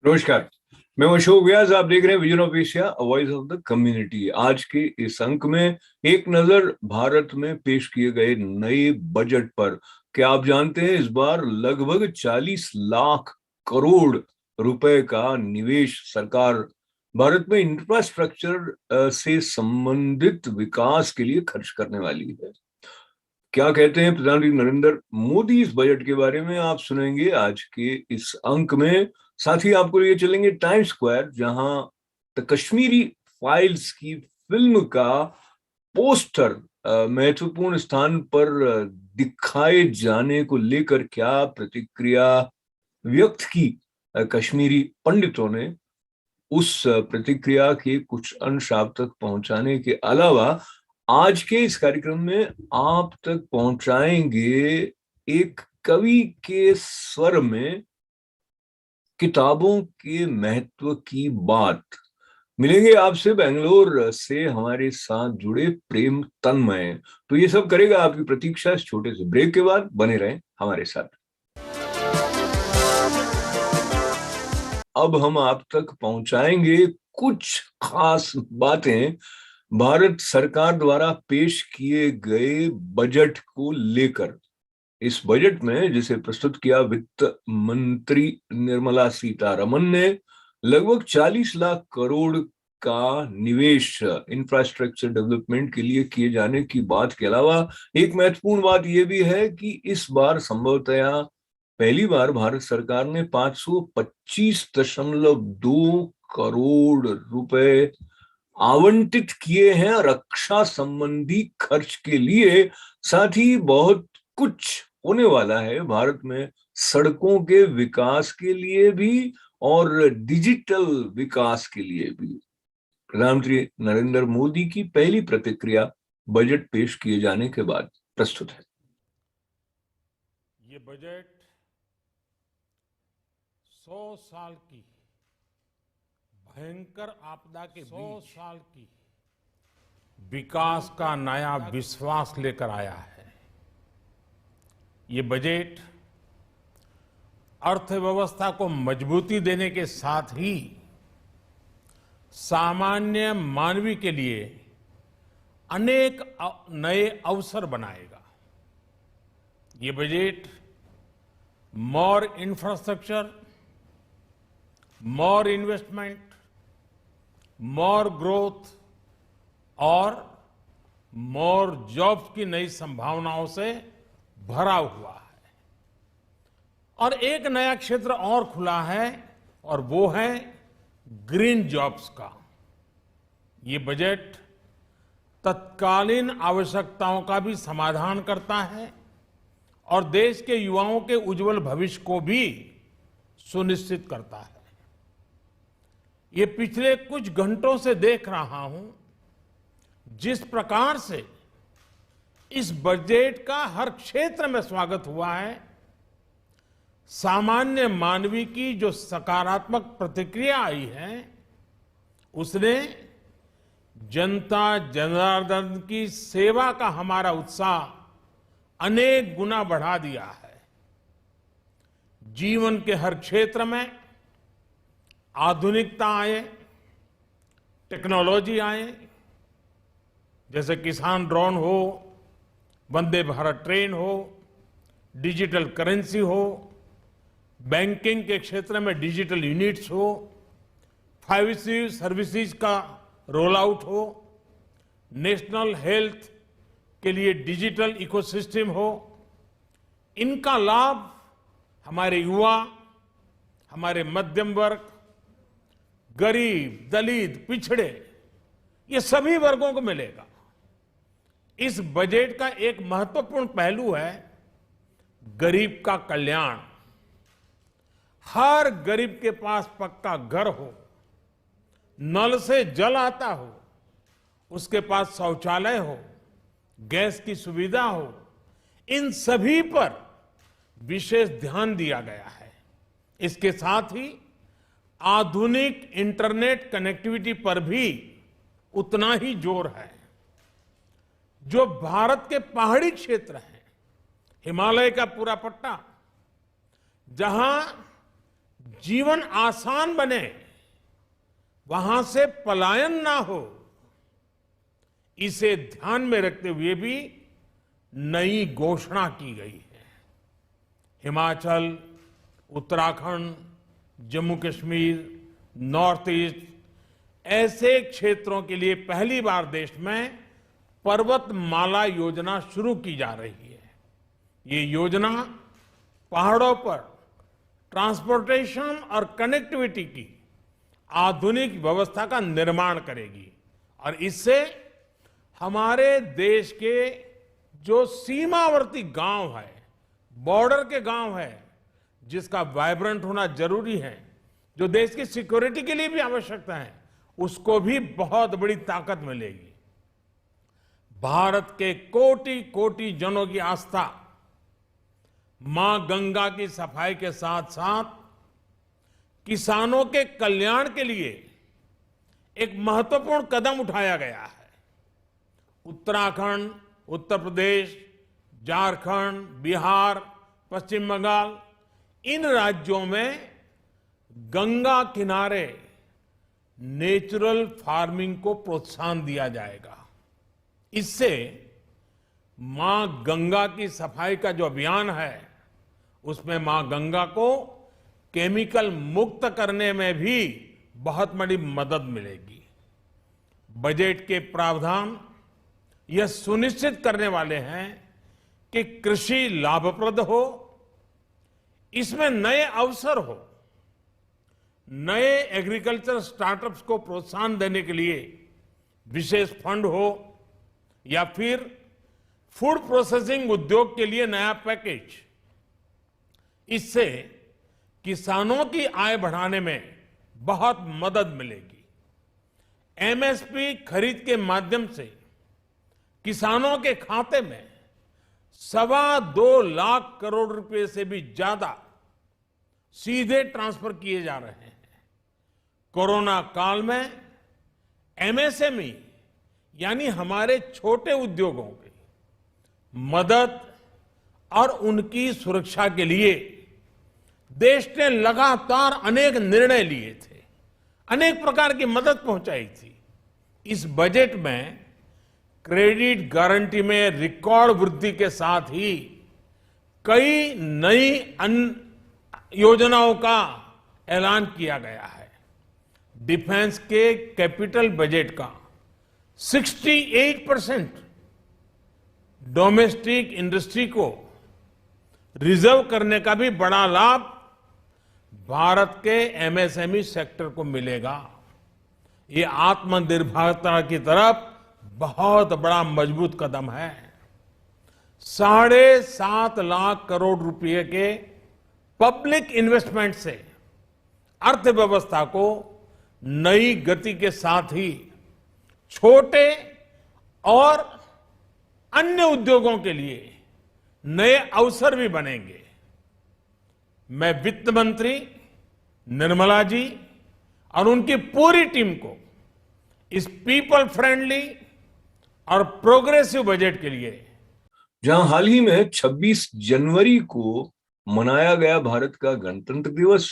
नमस्कार, मैं अशोक व्यास। आप देख रहे हैं vision of Asia, voice of the community. आज के इस अंक में एक नजर भारत में पेश किए गए नए बजट पर। क्या आप जानते हैं इस बार लगभग 40 लाख करोड़ रुपए का निवेश सरकार भारत में इंफ्रास्ट्रक्चर से संबंधित विकास के लिए खर्च करने वाली है। क्या कहते हैं प्रधानमंत्री नरेंद्र मोदी इस बजट के बारे में, आप सुनेंगे आज के इस अंक में। साथ ही आपको लिए चलेंगे टाइम्स स्क्वायर, जहां द कश्मीरी फाइल्स की फिल्म का पोस्टर महत्वपूर्ण स्थान पर दिखाए जाने को लेकर क्या प्रतिक्रिया व्यक्त की कश्मीरी पंडितों ने, उस प्रतिक्रिया के कुछ अंश आप तक पहुंचाने के अलावा आज के इस कार्यक्रम में आप तक पहुंचाएंगे एक कवि के स्वर में किताबों के महत्व की बात। मिलेंगे आपसे बेंगलोर से हमारे साथ जुड़े प्रेम तन्मय। तो ये सब करेगा आपकी प्रतीक्षा इस छोटे से ब्रेक के बाद। बने रहें हमारे साथ। अब हम आप तक पहुंचाएंगे कुछ खास बातें भारत सरकार द्वारा पेश किए गए बजट को लेकर। इस बजट में जिसे प्रस्तुत किया वित्त मंत्री निर्मला सीतारमन ने, लगभग 40 लाख करोड़ का निवेश इंफ्रास्ट्रक्चर डेवलपमेंट के लिए किए जाने की बात के अलावा एक महत्वपूर्ण बात यह भी है कि इस बार संभवतया पहली बार भारत सरकार ने 525.2 करोड़ रुपए आवंटित किए हैं रक्षा संबंधी खर्च के लिए। साथ ही बहुत कुछ होने वाला है भारत में सड़कों के विकास के लिए भी और डिजिटल विकास के लिए भी। प्रधानमंत्री नरेंद्र मोदी की पहली प्रतिक्रिया बजट पेश किए जाने के बाद प्रस्तुत है। ये बजट 100 साल की भयंकर आपदा के 100 साल की विकास का नया विश्वास लेकर आया है। ये बजट अर्थव्यवस्था को मजबूती देने के साथ ही सामान्य मानवी के लिए अनेक नए अवसर बनाएगा। ये बजट मोर इंफ्रास्ट्रक्चर, मोर इन्वेस्टमेंट, मोर ग्रोथ और मोर जॉब्स की नई संभावनाओं से भरा हुआ है। और एक नया क्षेत्र और खुला है और वो है ग्रीन जॉब्स का। ये बजट तत्कालीन आवश्यकताओं का भी समाधान करता है और देश के युवाओं के उज्जवल भविष्य को भी सुनिश्चित करता है। ये पिछले कुछ घंटों से देख रहा हूं जिस प्रकार से इस बजट का हर क्षेत्र में स्वागत हुआ है। सामान्य मानवी की जो सकारात्मक प्रतिक्रिया आई है उसने जनता जनार्दन की सेवा का हमारा उत्साह अनेक गुना बढ़ा दिया है। जीवन के हर क्षेत्र में आधुनिकता आए, टेक्नोलॉजी आए, जैसे किसान ड्रोन हो, वंदे भारत ट्रेन हो, डिजिटल करेंसी हो, बैंकिंग के क्षेत्र में डिजिटल यूनिट्स हो, 5G सर्विसेज का रोल आउट हो, नेशनल हेल्थ के लिए डिजिटल इकोसिस्टम हो, इनका लाभ हमारे युवा, हमारे मध्यम वर्ग, गरीब, दलित, पिछड़े, ये सभी वर्गों को मिलेगा। इस बजट का एक महत्वपूर्ण पहलू है गरीब का कल्याण। हर गरीब के पास पक्का घर हो, नल से जल आता हो, उसके पास शौचालय हो, गैस की सुविधा हो, इन सभी पर विशेष ध्यान दिया गया है। इसके साथ ही आधुनिक इंटरनेट कनेक्टिविटी पर भी उतना ही जोर है। जो भारत के पहाड़ी क्षेत्र हैं, हिमालय का पूरा पट्टा, जहां जीवन आसान बने, वहां से पलायन ना हो, इसे ध्यान में रखते हुए भी नई घोषणा की गई है। हिमाचल, उत्तराखंड, जम्मू कश्मीर, नॉर्थ ईस्ट, ऐसे क्षेत्रों के लिए पहली बार देश में पर्वतमाला योजना शुरू की जा रही है। ये योजना पहाड़ों पर ट्रांसपोर्टेशन और कनेक्टिविटी की आधुनिक व्यवस्था का निर्माण करेगी और इससे हमारे देश के जो सीमावर्ती गांव है, बॉर्डर के गांव है, जिसका वाइब्रेंट होना जरूरी है, जो देश की सिक्योरिटी के लिए भी आवश्यकता है, उसको भी बहुत बड़ी ताकत मिलेगी। भारत के कोटि कोटि जनों की आस्था मां गंगा की सफाई के साथ साथ किसानों के कल्याण के लिए एक महत्वपूर्ण कदम उठाया गया है। उत्तराखंड, उत्तर प्रदेश, झारखंड, बिहार, पश्चिम बंगाल, इन राज्यों में गंगा किनारे नेचुरल फार्मिंग को प्रोत्साहन दिया जाएगा। इससे मां गंगा की सफाई का जो अभियान है, उसमें मां गंगा को केमिकल मुक्त करने में भी बहुत बड़ी मदद मिलेगी। बजट के प्रावधान यह सुनिश्चित करने वाले हैं कि कृषि लाभप्रद हो, इसमें नए अवसर हो, नए एग्रीकल्चर स्टार्टअप्स को प्रोत्साहन देने के लिए विशेष फंड हो, या फिर फूड प्रोसेसिंग उद्योग के लिए नया पैकेज। इससे किसानों की आय बढ़ाने में बहुत मदद मिलेगी। एमएसपी खरीद के माध्यम से किसानों के खाते में 2.25 लाख करोड़ रुपए से भी ज्यादा सीधे ट्रांसफर किए जा रहे हैं। कोरोना काल में एमएसएमई यानी हमारे छोटे उद्योगों की मदद और उनकी सुरक्षा के लिए देश ने लगातार अनेक निर्णय लिए थे, अनेक प्रकार की मदद पहुंचाई थी। इस बजट में क्रेडिट गारंटी में रिकॉर्ड वृद्धि के साथ ही कई नई योजनाओं का ऐलान किया गया है। डिफेंस के कैपिटल बजट का 68% डोमेस्टिक इंडस्ट्री को रिजर्व करने का भी बड़ा लाभ भारत के एमएसएमई सेक्टर को मिलेगा। ये आत्मनिर्भरता की तरफ बहुत बड़ा मजबूत कदम है। 7.5 लाख करोड़ रुपए के पब्लिक इन्वेस्टमेंट से अर्थव्यवस्था को नई गति के साथ ही छोटे और अन्य उद्योगों के लिए नए अवसर भी बनेंगे। मैं वित्त मंत्री निर्मला जी और उनकी पूरी टीम को इस पीपल फ्रेंडली और प्रोग्रेसिव बजट के लिए, जहां हाल ही में 26 जनवरी को मनाया गया भारत का गणतंत्र दिवस,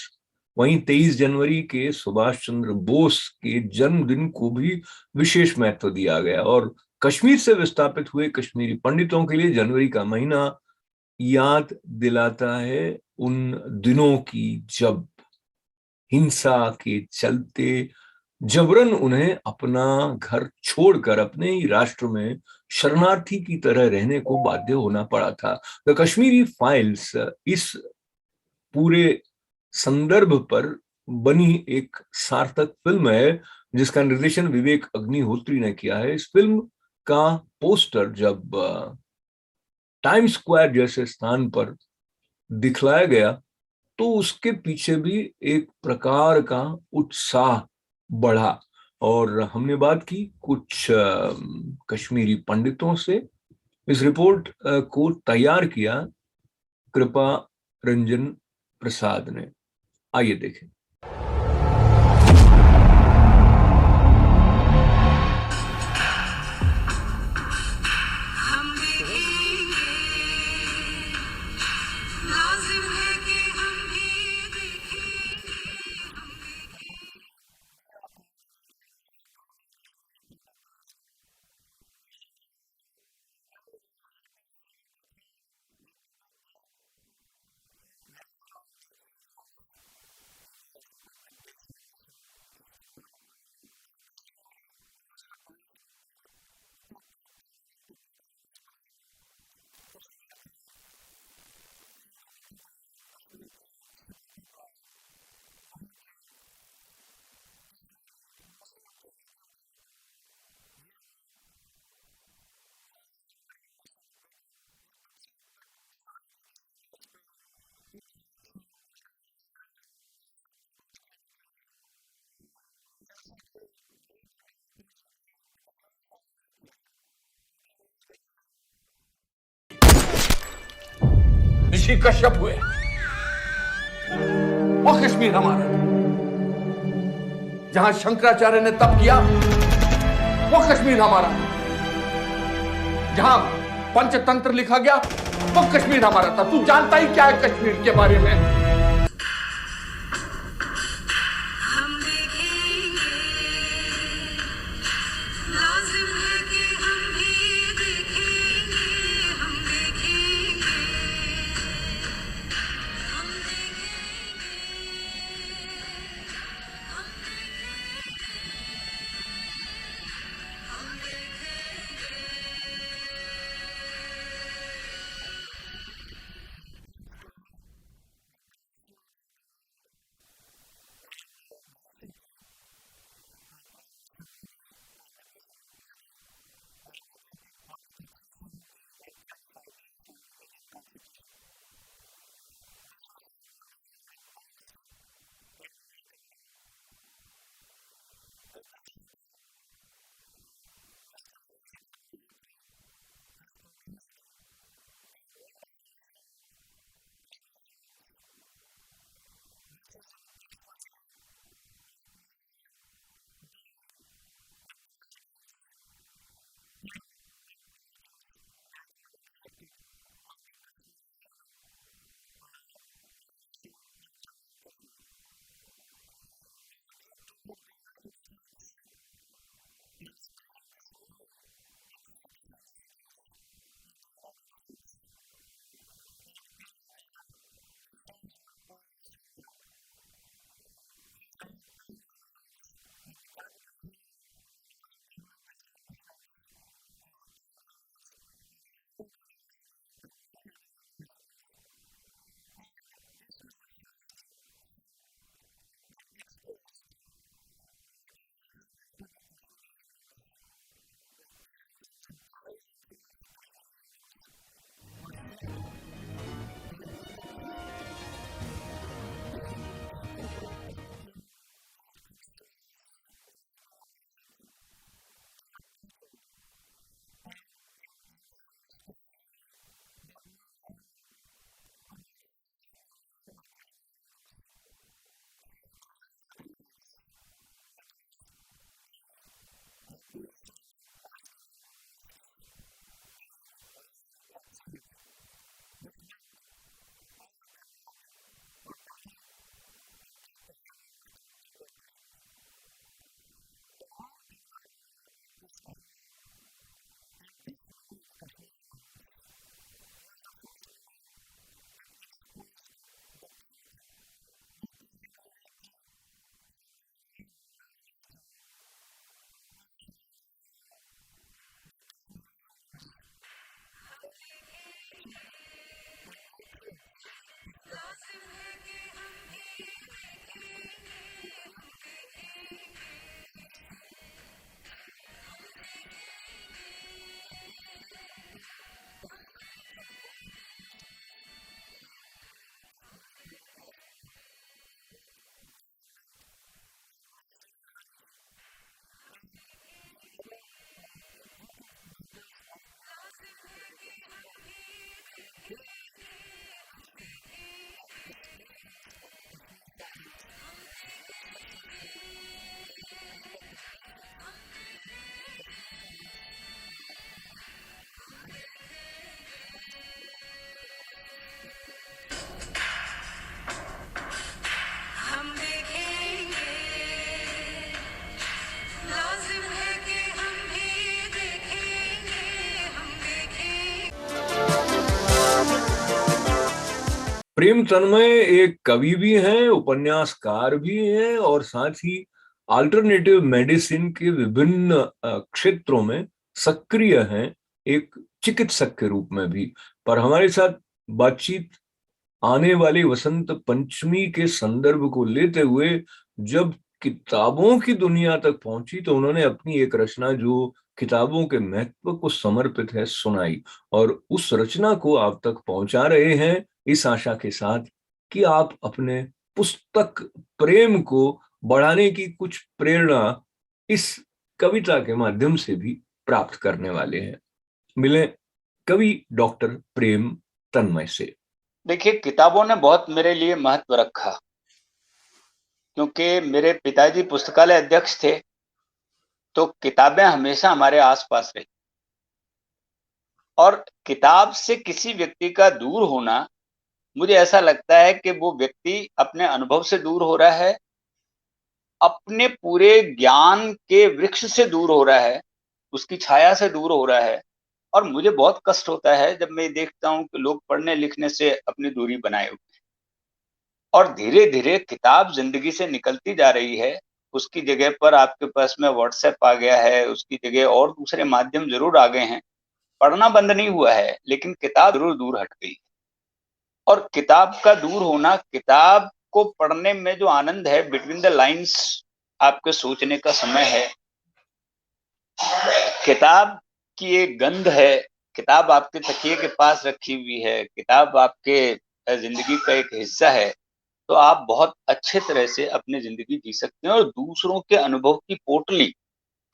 वहीं 23 जनवरी के सुभाष चंद्र बोस के जन्मदिन को भी विशेष महत्व दिया गया। और कश्मीर से विस्थापित हुए कश्मीरी पंडितों के लिए जनवरी का महीना याद दिलाता है उन दिनों की जब हिंसा के चलते जबरन उन्हें अपना घर छोड़कर अपने ही राष्ट्र में शरणार्थी की तरह रहने को बाध्य होना पड़ा था। द कश्मीरी फाइल्स इस पूरे संदर्भ पर बनी एक सार्थक फिल्म है जिसका निर्देशन विवेक अग्निहोत्री ने किया है। इस फिल्म का पोस्टर जब टाइम स्क्वायर जैसे स्थान पर दिखलाया गया तो उसके पीछे भी एक प्रकार का उत्साह बढ़ा। और हमने बात की कुछ कश्मीरी पंडितों से। इस रिपोर्ट को तैयार किया कृपा रंजन प्रसाद ने। आइए देखें। ऋषि कश्यप हुए, वो कश्मीर हमारा। जहां शंकराचार्य ने तप किया वो कश्मीर हमारा। जहां पंचतंत्र लिखा गया वो कश्मीर हमारा था। तू जानता ही क्या है कश्मीर के बारे में? प्रेम तन्मय एक कवि भी हैं, उपन्यासकार भी हैं और साथ ही अल्टरनेटिव मेडिसिन के विभिन्न क्षेत्रों में सक्रिय हैं, एक चिकित्सक के रूप में भी। पर हमारे साथ बातचीत आने वाली वसंत पंचमी के संदर्भ को लेते हुए जब किताबों की दुनिया तक पहुंची तो उन्होंने अपनी एक रचना जो किताबों के महत्व को समर्पित है सुनाई, और उस रचना को आप तक पहुंचा रहे हैं इस आशा के साथ कि आप अपने पुस्तक प्रेम को बढ़ाने की कुछ प्रेरणा इस कविता के माध्यम से भी प्राप्त करने वाले हैं। मिले कवि डॉक्टर प्रेम तन्मय से। देखिए, किताबों ने बहुत मेरे लिए महत्व रखा, क्योंकि मेरे पिताजी पुस्तकालय अध्यक्ष थे, तो किताबें हमेशा हमारे आसपास रही। और किताब से किसी व्यक्ति का दूर होना, मुझे ऐसा लगता है कि वो व्यक्ति अपने अनुभव से दूर हो रहा है, अपने पूरे ज्ञान के वृक्ष से दूर हो रहा है, उसकी छाया से दूर हो रहा है। और मुझे बहुत कष्ट होता है जब मैं देखता हूँ कि लोग पढ़ने लिखने से अपनी दूरी बनाए हुए हैं। और धीरे-धीरे किताब ज़िंदगी से निकलती जा रही है, उसकी जगह पर आपके पास में व्हाट्सएप आ गया है, उसकी जगह और दूसरे माध्यम ज़रूर आ गए हैं। पढ़ना बंद नहीं हुआ है, लेकिन किताब ज़रूर दूर हट गई। और किताब का दूर होना, किताब को पढ़ने में जो आनंद है, बिटवीन द लाइन्स आपके सोचने का समय है, किताब की एक गंध है, किताब आपके तकिए के पास रखी हुई है, किताब आपके ज़िंदगी का एक हिस्सा है, तो आप बहुत अच्छे तरह से अपनी ज़िंदगी जी सकते हैं और दूसरों के अनुभव की पोटली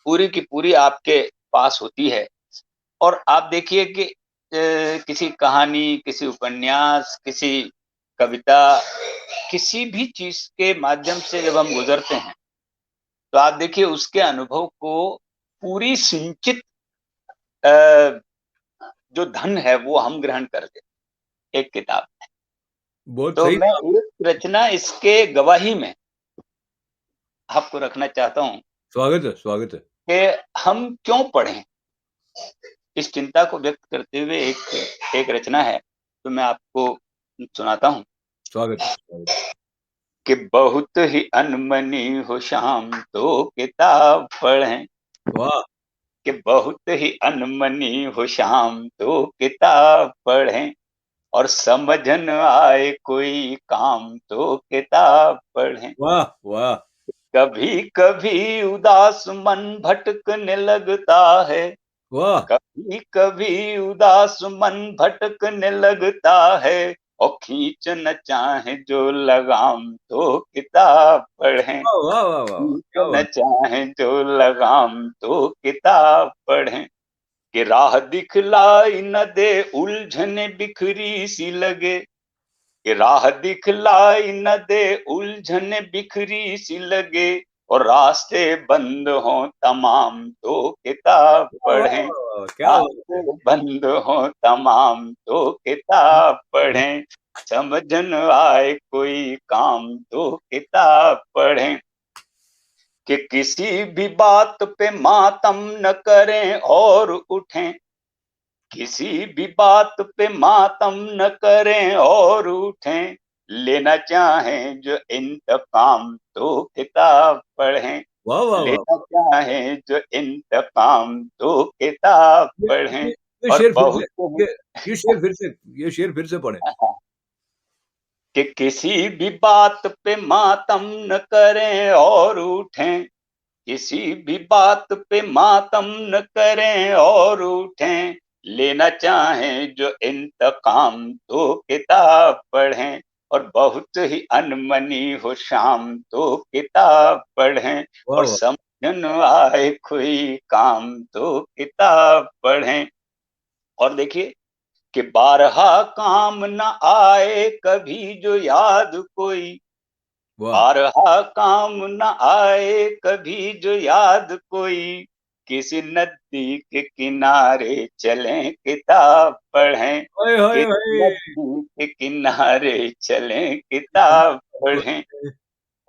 पूरी की पूरी आपके पास होती है। और आप देखिए कि किसी कहानी, किसी उपन्यास, किसी कविता, किसी भी चीज़ के माध्यम से जब हम गुज़रते हैं, तो आप देखिए उसके अनुभव को पूरी संचित अ, जो धन है वो हम ग्रहण करते हैं एक किताब में। बहुत तो सही मैं कहा। एक रचना इसके गवाही में आपको रखना चाहता हूँ स्वागत है, स्वागत है। कि हम क्यों पढ़ें? इस चिंता को व्यक्त करते हुए एक रचना है, तो मैं आपको सुनाता हूँ स्वागत है, स्वागत है। कि बहुत ही अनमनी हो शाम तो किताब पढ़ें, वाह कि बहुत ही अनमनी हो शाम तो किताब पढ़ें, और समझ न आए कोई काम तो किताब पढ़ें। वाह वाह। कभी कभी उदास मन भटकने लगता है, वाह कभी कभी उदास मन भटकने लगता है, और खींच न चाहे जो लगाम तो किताब पढ़ें, वाह वाह वाह वाह वाह, खींच क्या न बात। चाहे जो लगाम तो किताब पढ़ें, कि राह दिखलाई न दे उलझने बिखरी सी लगे, कि राह दिखलाई न दे उलझने बिखरी सी लगे, और रास्ते बंद हो तमाम तो किताब वाह वाह पढ़ें, वाह वाह, क्या बात है। रास्ते बंद हो तमाम तो किताब पढ़ें, समझ न आए कोई काम तो किताब पढ़ें, कि किसी भी बात पे मातम न करें और उठें, किसी भी बात पे मातम न करें और उठें, लेना चाहें जो इंतकाम तो किताब पढ़ें, वाह वाह वाह। लेना चाहें जो इंतकाम तो किताब ये पढ़ें। ये ये और शेर फिर से, बहुत ये ये शेर फिर से, ये शेर फिर से पढ़े। कि किसी भी बात पे मातम न करें और उठें, किसी भी बात पे मातम न करें और उठें, लेना चाहें जो इंतकाम तो किताब पढ़ें, और बहुत ही अनमनी हो शाम तो किताब पढ़ें, वाह और वाह। समझ न आए कोई काम तो किताब पढ़ें। और देखिए कि बारहा काम न आए कभी जो याद कोई, वाह बारहा काम न आए कभी जो याद कोई, किसी नदी के किनारे चलें किताब पढ़ें, हाय हाय किसी हाय। नदी के किनारे चलें किताब पढ़ें,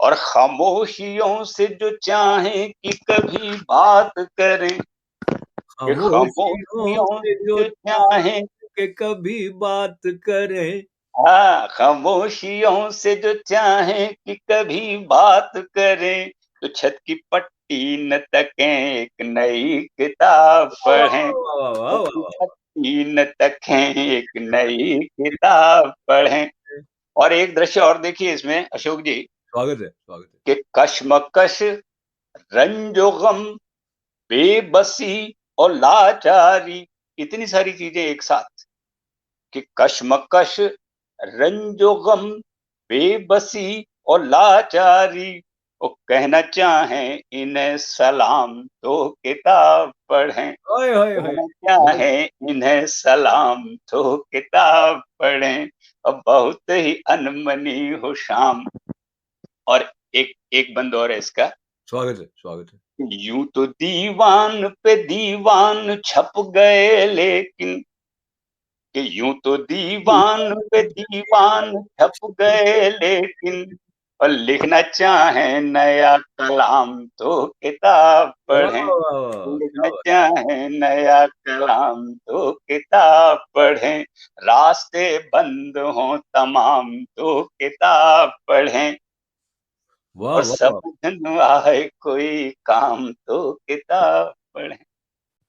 और खामोशियों से जो चाहें कि कभी बात करें, कि खामोशियों खामोशियों से से जो जो चाहें के कभी बात करें। हाँ, खामोशियों से जो चाहे कि कभी बात करें, तो छत की पट्टी न तकें, एक नई किताब वाह पढ़ें। वाह वाह छत की वाह वाह। पट्टी न तकें, एक नई किताब पढ़ें। और एक दृश्य और देखिए इसमें अशोक जी, स्वागत है, स्वागत है। कि कशमकश, रंजो गम, बेबसी और लाचारी, इतनी सारी चीजें एक साथ, कि कशमकश, रंजो गम, बेबसी और लाचारी, वो कहना चाहें इन्हें सलाम तो किताब पढ़ें। हाय हाय हाय। कहना चाहें इन्हें सलाम तो किताब पढ़ें, और बहुत ही अनमनी हो शाम। और एक एक बंद और है इसका, स्वागत है, स्वागत है। यूं तो दीवान पे दीवान छप गए लेकिन, कि यूं तो दीवान पे दीवान छप गए लेकिन, और लिखना चाहें नया कलाम तो किताब वाह पढ़ें। वाह वाह, क्या लिखना बात। चाहें नया कलाम तो किताब पढ़ें। रास्ते बंद हों तमाम तो किताब पढ़ें। वाह और वाह वाह। समझ आए कोई काम तो किताब पढ़ें।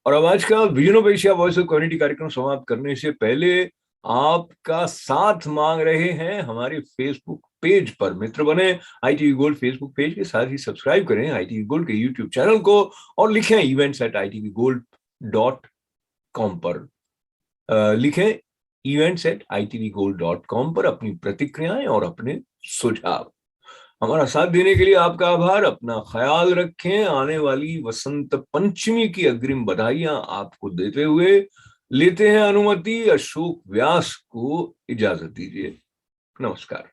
और अब आज का vision of Asia voice of community कार्यक्रम समाप्त करने से पहले आपका साथ मांग रहे हैं हमारे फेसबुक पेज पर। मित्र बने ITV गोल्ड फेसबुक पेज के, साथ ही सब्सक्राइब करें ITV गोल्ड के यूट्यूब चैनल को, और लिखें events@itvgold.com पर। लिखें events@itvgold.com पर अपनी प्रतिक्रियाएं और अपने सुझाव। हमारा साथ देने के लिए आपका आभार। अपना ख्याल रखें। आने वाली वसंत पंचमी की अग्रिम बधाइयां आपको देते हुए लेते हैं अनुमति। अशोक व्यास को इजाजत दीजिए। नमस्कार।